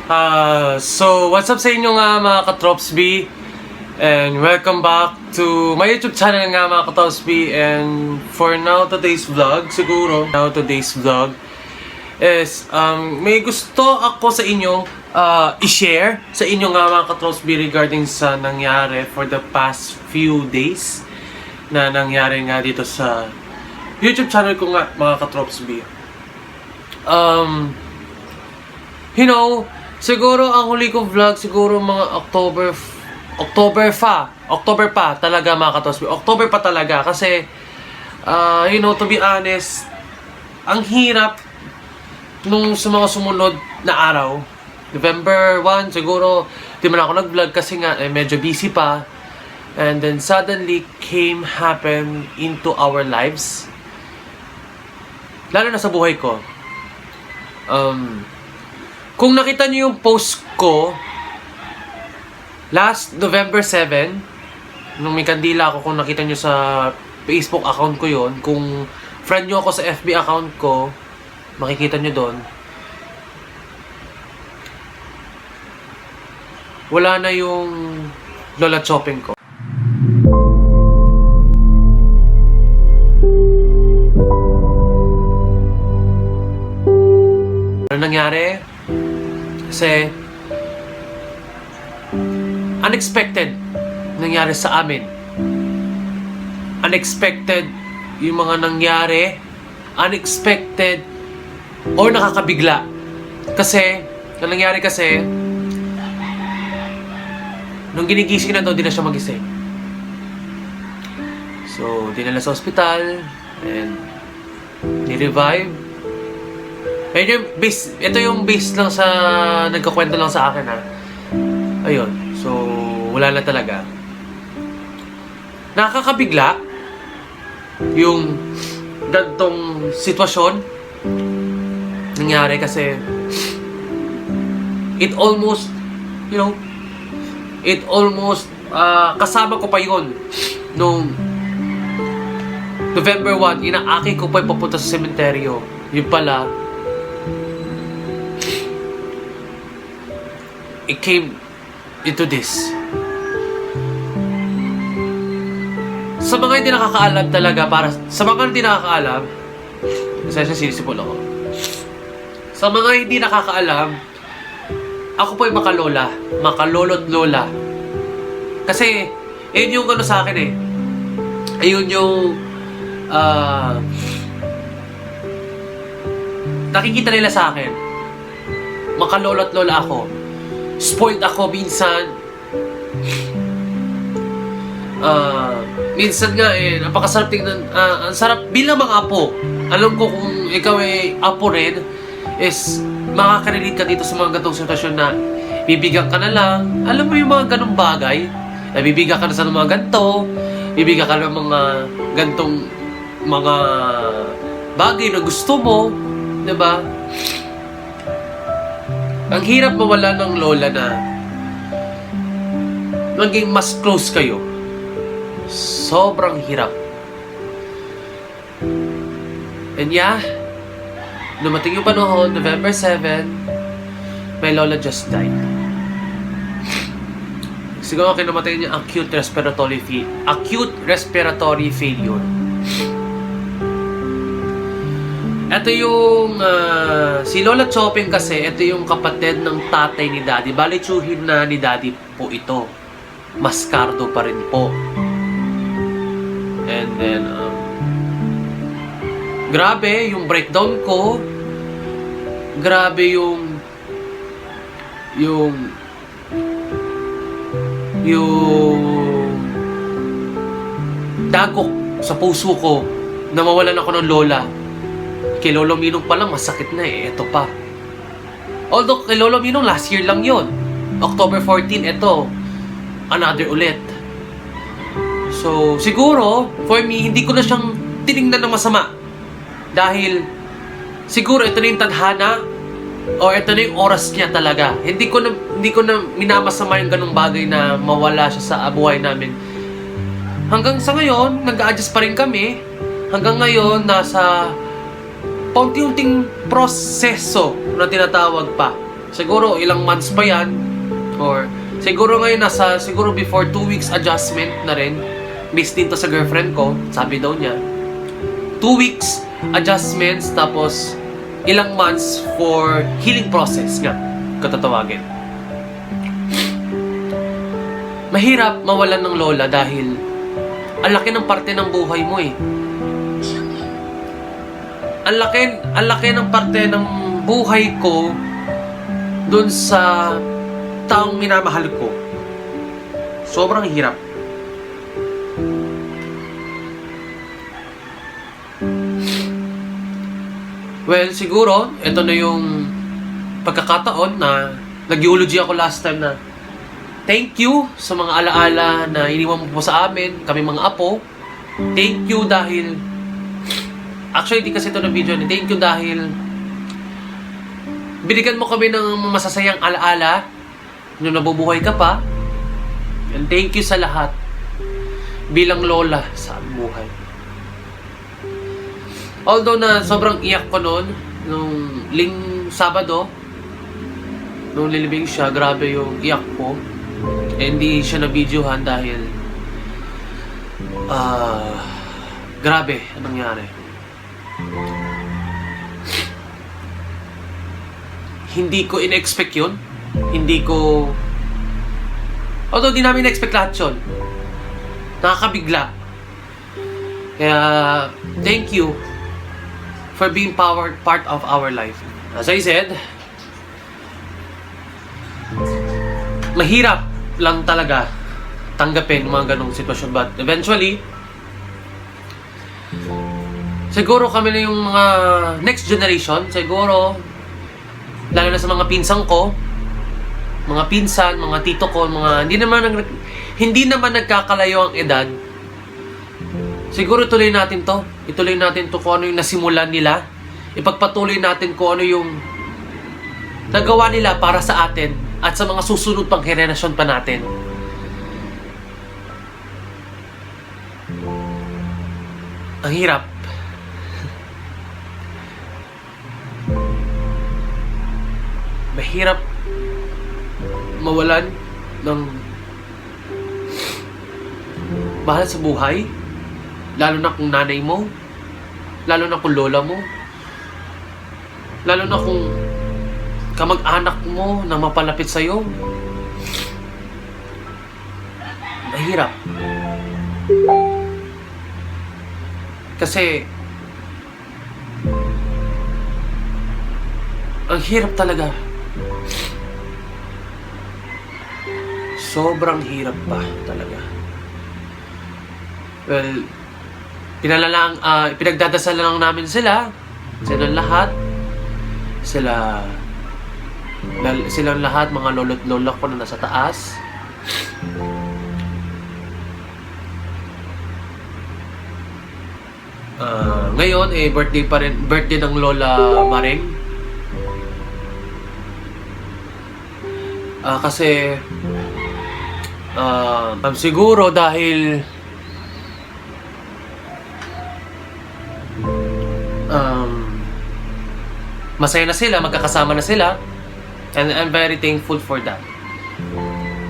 So what's up sa inyo nga mga ka-Trops B? And welcome back to my YouTube channel nga mga ka-Trops B. And for now, today's vlog is may gusto ako sa inyo i-share sa inyo nga mga ka-Trops B regarding sa nangyari for the past few days na nangyari nga dito sa YouTube channel ko nga mga ka-Trops B. Siguro ang huli kong vlog siguro mga October pa talaga mga ka-Trops B. October pa talaga kasi to be honest, ang hirap nung sa mga sumunod na araw. November 1 siguro di man ako nag-vlog kasi nga medyo busy pa. And then suddenly happen into our lives. Lalo na sa buhay ko. Kung nakita niyo yung post ko last November 7, nung may kandila ako, kung nakita niyo sa Facebook account ko yon, kung friend niyo ako sa FB account ko, makikita niyo doon. Wala na yung lola chopping ko. Ano nangyari? Kasi unexpected nangyari sa amin. Unexpected yung mga nangyari. Unexpected or nakakabigla. Kasi, ang nangyari kasi, nung ginigising na daw, di na siya magising. So, dinala sa ospital and ni-revive. Ito yung base lang sa nagkakwento lang sa akin ha. Ayun. So, wala na talaga. Nakakabigla yung gantong sitwasyon nangyari kasi it almost kasama ko pa yun nung November 1, inaaki ko pa papunta sa sementeryo. Yung pala, it came into this. Sa mga hindi nakakaalam talaga, sa mga hindi nakakaalam, sinisipol ako. Sa mga hindi nakakaalam, ako po ay makalolo't lola. Kasi, yun yung sa akin eh. Ayun yung, nakikita nila sa akin. Makalolo't lola ako. Spoiled ako minsan. Minsan nga napakasarap tingnan. Ang sarap bilang mga apo. Alam ko kung ikaw ay apo rin, is makaka-relate ka dito sa mga gantong sitwasyon na bibigyan ka na lang. Alam mo yung mga ganong bagay? Na bibigyan ka na sa mga ganto, bibigyan ka ng mga gantong mga bagay na gusto mo, diba? Ang hirap mawala ng lola na maging mas close kayo. Sobrang hirap. And yeah, dumating yung panahon, November 7, my lola just died. Siguro kinamatay niya acute respiratory failure. Ito yung si Lola Chopping kasi, ito yung kapatid ng tatay ni Daddy. Bali, tsuhin na ni Daddy po ito. Mascardo pa rin po. And then, grabe yung breakdown ko. Grabe yung dagok sa puso ko na mawalan ako ng lola. Kay Lolo Minong pa lang, masakit na eh. Ito pa. Although, kay Lolo Minong, last year lang yon. October 14, ito. Another ulit. So, siguro, for me, hindi ko na siyang tinignan ng masama. Dahil, siguro, ito na yung tadhana o ito na yung oras niya talaga. Hindi ko na minamasama yung ganung bagay na mawala siya sa buhay namin. Hanggang sa ngayon, nag-a-adjust pa rin kami. Hanggang ngayon, nasa paunti-unting proseso na tinatawag pa. Siguro ilang months pa yan. Or siguro ngayon siguro before 2 weeks adjustment na rin. Based din to sa girlfriend ko. Sabi daw niya. 2 weeks adjustments tapos ilang months for healing process nga. Katatawagin. Mahirap mawalan ng lola dahil ang laki ng parte ng buhay mo eh. Ang laki ng parte ng buhay ko dun sa taong minamahal ko. Sobrang hirap. Well, siguro, ito na yung pagkakataon na nag-eulogy ako last time na thank you sa mga alaala na iniwan mo po sa amin, kami mga apo. Thank you dahil actually, di kasi ito na video. Thank you dahil binigyan mo kami ng masasayang alaala nung nabubuhay ka pa. And thank you sa lahat bilang lola sa buhay. Although na sobrang iyak ko noon nung Sabado nung lilibing siya, grabe yung iyak ko. Hindi siya na videohan dahil grabe anong nangyari. Hindi ko in-expect yun. Although di namin in-expect lahat yun. Nakakabigla. Kaya thank you for being part of our life. As I said, mahirap lang talaga tanggapin mga ganong sitwasyon, but eventually siguro kami na yung mga next generation, siguro lalo na sa mga pinsan ko, mga pinsan, mga tito ko, mga hindi naman nagkakalayo ang edad. Siguro ituloy natin to kung ano yung nasimulan nila. Ipagpatuloy natin kung ano yung nagawa nila para sa atin at sa mga susunod pang henerasyon pa natin. Ang hirap. Mahirap mawalan ng mahal sa buhay, lalo na kung nanay mo, lalo na kung lola mo, lalo na kung kamag-anak mo na mapalapit sa'yo. Mahirap. Kasi ang hirap talaga. Sobrang hirap pa talaga. Well, pinagdadasal lang namin sila. Silang lahat. Silang lahat, mga lolo't lola ko na nasa taas. Ngayon, birthday ng Lola Maring. Kasi siguro dahil masaya na sila, magkakasama na sila, and I'm very thankful for that.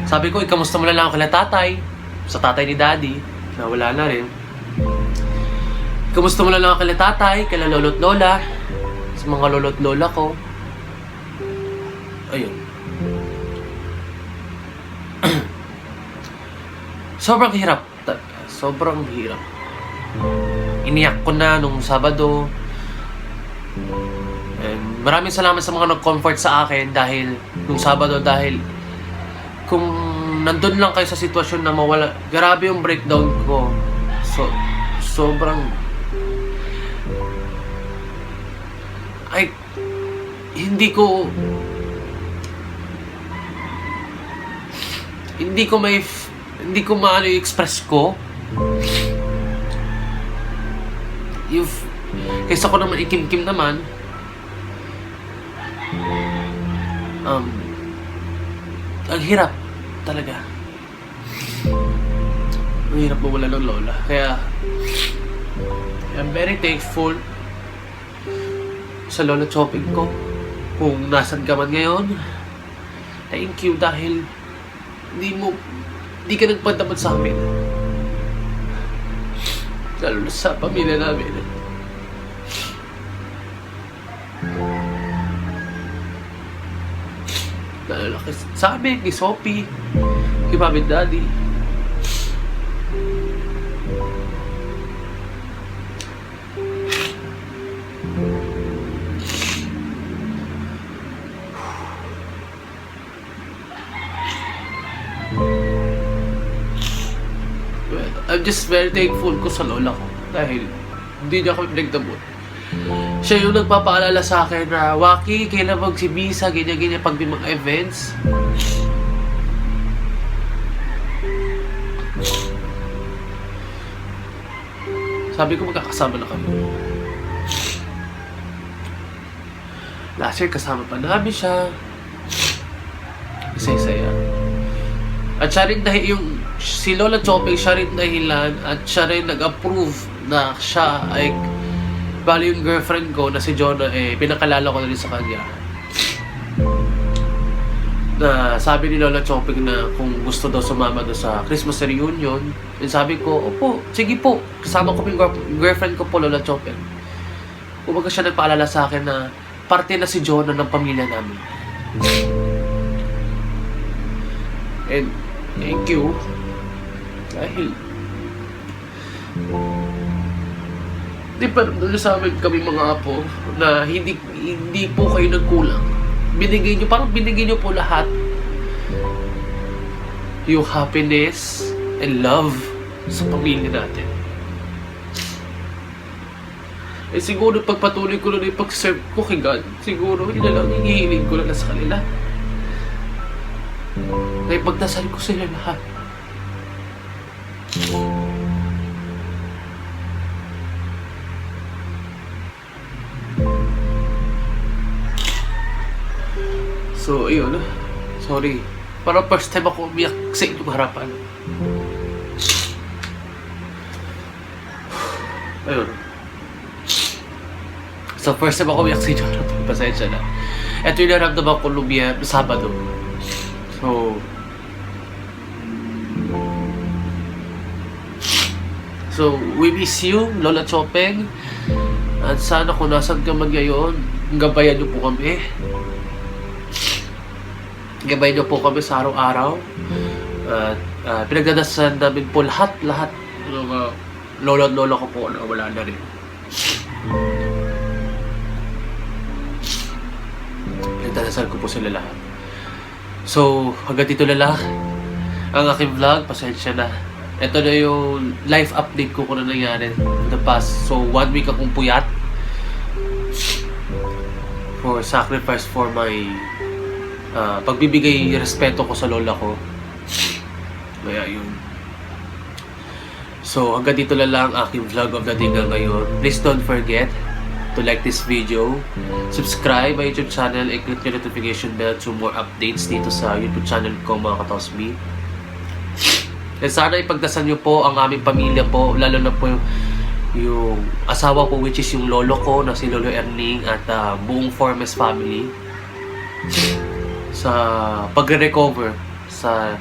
Sabi ko, ikamusta mo na lang ako kila tatay, sa tatay ni daddy, na wala na rin. Ikamusta mo na lang ako kila tatay, kila lolo't lola, sa mga lolo't lola ko. Ayun. Sobrang hirap. Sobrang hirap. Iniyak ko na nung Sabado. And maraming salamat sa mga nag-comfort sa akin dahil nung Sabado, dahil kung nandun lang kayo sa sitwasyon na mawala, grabe yung breakdown ko. Sobrang hindi ko maano i-express ko. Kaysa ko naman ikim-kim naman. Ang hirap talaga. Ang hirap mawala ng lola. Kaya I'm very thankful sa lola chopping ko. Kung nasan ka man ngayon, thank you dahil hindi ka nagpantaman sa amin. Lalo na sa pamilya namin. Lalo na sa amin, kay Sophie, kay Mami at Daddy. I'm just very thankful ko sa lola ko dahil hindi niya kami pinagdamot. Siya yung nagpapaalala sa akin na, Waki, kailan magsibisa, ganyan-ganyan pag may mga events. Sabi ko magkakasama na kami. Last year kasama pa namin siya. Isa-isaya. At siya rin dahil si Lola Chopeng, siya rin dahilan at siya rin nag-approve na siya ay bali yung girlfriend ko na si Jonah, pinakalala ko na rin sa kanya. Na sabi ni Lola Chopeng na kung gusto daw sumama daw sa Christmas reunion, and sabi ko, opo, sige po, kasama ko yung girlfriend ko po, Lola Chopeng. Kumbaga siya nagpaalala sa akin na parte na si Jonah ng pamilya namin. And thank you dahil di pa doon sa amin kami mga apo na hindi po kayo nagkulang. Binigay nyo po lahat yung happiness and love sa pamilya natin. Siguro pagpatuloy ko na yung pag-serve ko kay God, siguro yun na lang, hihiling ko lang sa kanila. Kaya pagdasal ko sila lahat. So, ayun. Sorry. Parang first time ako umiyak sa inyong harapan. Ayun. So, first time ako umiyak sa inyong harapan. Pasensya na. Ito yung naramdaman ko Sabado. So, we miss you, Lola Chopeng. At sana kung nasan ka man ngayon, gabayan niyo po kami. Gabayan niyo po kami sa araw-araw. At pinagdadasan namin po lahat ng lolo at lola ko po na wala na rin. Pinagdadasal ko po sila lahat. So, hanggang dito na lang ang aking vlog. Pasensya na. Ito na yung life update ko kung ano nangyari in the past. So, 1 week akong puyat for sacrifice for my pagbibigay respeto ko sa lola ko. Kaya yun. So, hanggang dito na lang aking vlog of the day ngayon. Please don't forget to like this video, subscribe my YouTube channel, and click the notification bell to more updates dito sa YouTube channel ko, mga Katosmi. And sana ipagdasal nyo po ang aming pamilya po, lalo na po yung asawa ko, which is yung lolo ko na si Lolo Erning, at buong Formes family sa pagre-recover sa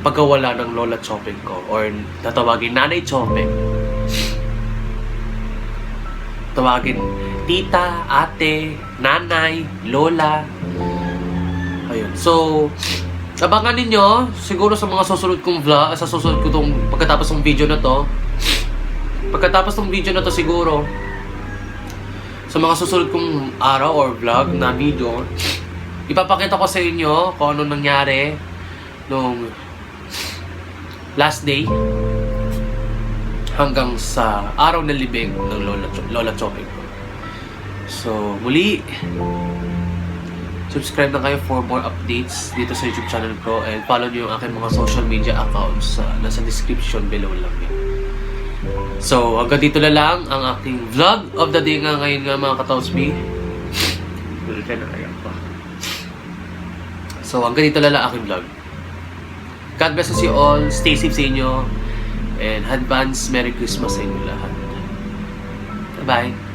pagkawala ng Lola Chopeng ko, or tatawagin Nanay Chopeng. Tawagin tita, ate, nanay, lola. Ayun. So, abangan ninyo siguro sa mga susunod kong vlog, sa susunod ko tong pagkatapos ng video na to. Pagkatapos ng video na to siguro, sa mga susunod kong araw or vlog na video, ipapakita ko sa inyo kung ano nangyari nung last day hanggang sa araw na libing ng Lola Chopeng ko. So, muli, subscribe na kayo for more updates dito sa YouTube channel ko, and follow nyo yung aking mga social media accounts nasa description below lang yan. So, hanggang dito na lang ang aking vlog of the day nga ngayon nga, mga Katosmi. So, hanggang dito na lang aking vlog. God bless us you all. Stay safe sa inyo. And advance Merry Christmas sa inyo lahat. Bye-bye.